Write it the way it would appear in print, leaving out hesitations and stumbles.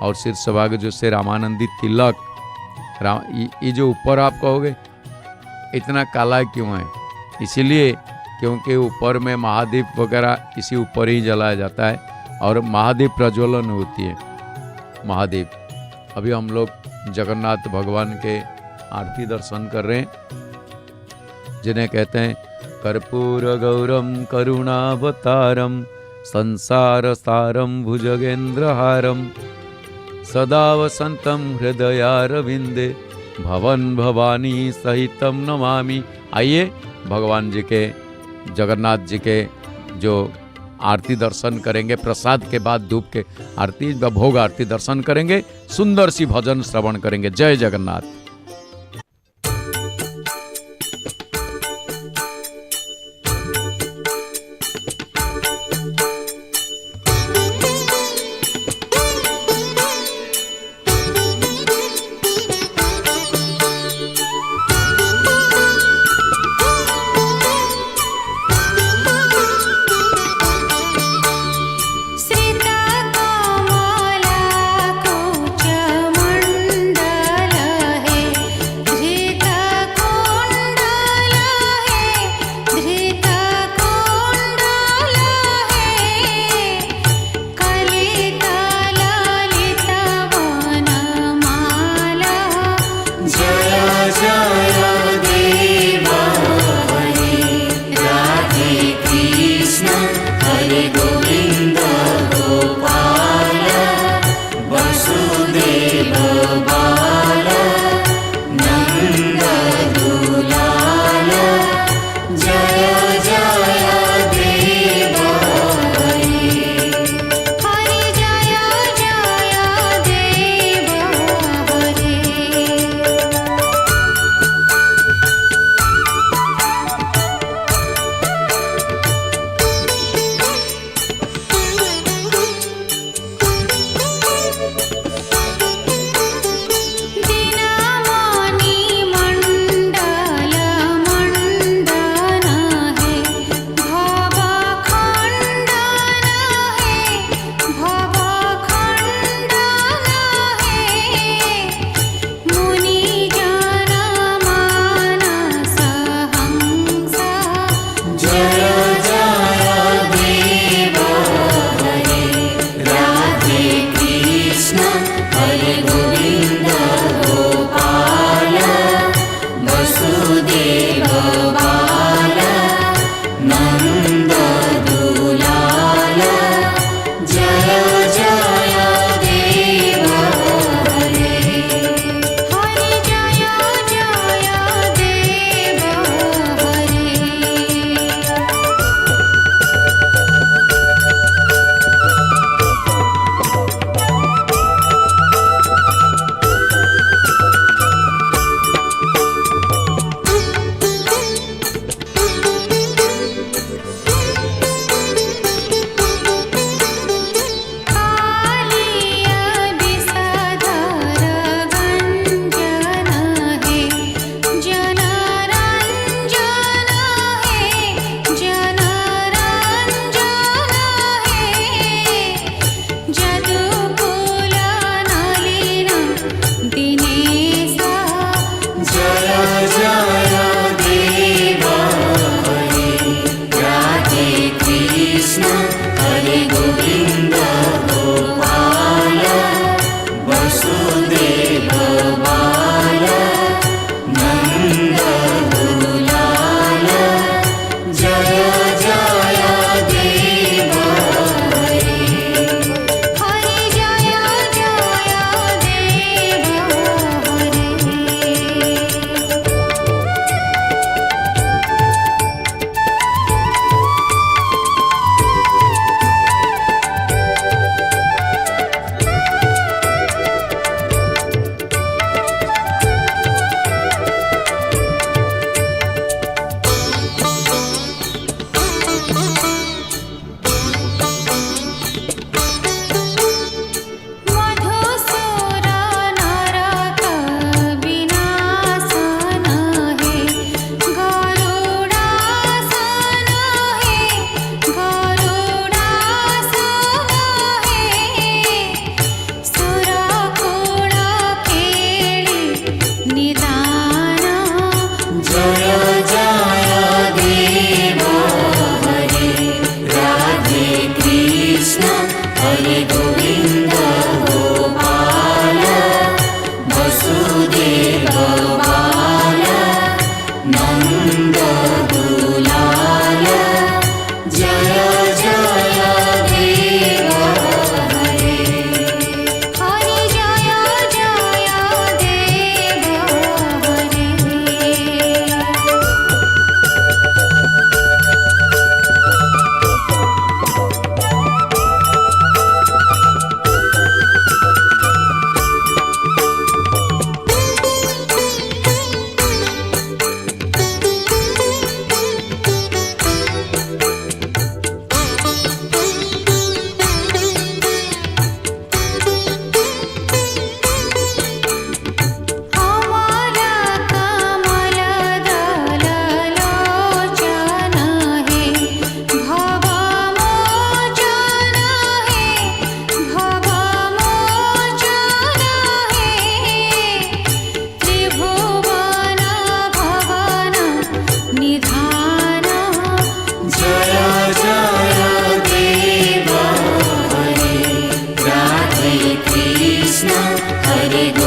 और शीर्षभाग जो से रामानंदी तिलक, ये जो ऊपर आप कहोगे इतना काला क्यों है, इसीलिए क्योंकि ऊपर में महादीप वगैरह इसी ऊपर ही जलाया जाता है और महादीप प्रज्वलन होती है। महादीप, अभी हम लोग जगन्नाथ भगवान के आरती दर्शन कर रहे हैं, जिन्हें कहते हैं कर्पूर गौरम करुणावतारम संसार सारम भुजगेंद्रहारम सदा वसंतम हृदयारविंदे भवन भवानी सहितम नमामि। आइए भगवान जी के, जगन्नाथ जी के जो आरती दर्शन करेंगे, प्रसाद के बाद धूप के आरती व भोग आरती दर्शन करेंगे, सुंदर सी भजन श्रवण करेंगे। जय जगन्नाथ। श्रिता कमला कुच मंडल हे हरे